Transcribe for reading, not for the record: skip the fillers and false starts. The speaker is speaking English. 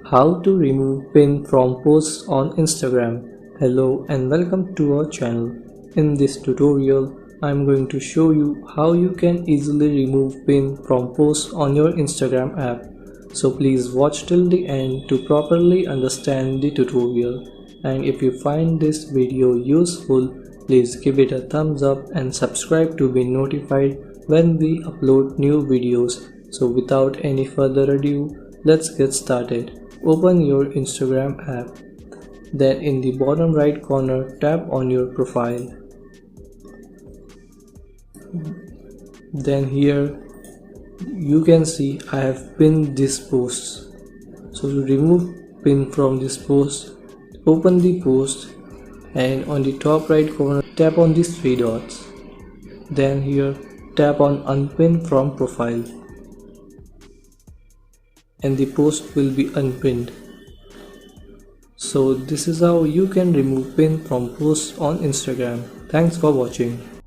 How to remove pin from posts on Instagram. Hello and welcome to our channel. In this tutorial, I am going to show you how you can easily remove pin from posts on your Instagram app. So please watch till the end to properly understand the tutorial. And if you find this video useful, please give it a thumbs up and subscribe to be notified when we upload new videos. So without any further ado, let's get started. Open your Instagram app. Then in the bottom right corner, tap on your profile. Then here you can see I have pinned this post. So to remove pin from this post, open the post and on the top right corner tap on these three dots. Then here tap on unpin from profile and the post will be unpinned. So this is how you can remove pin from posts on Instagram. Thanks for watching.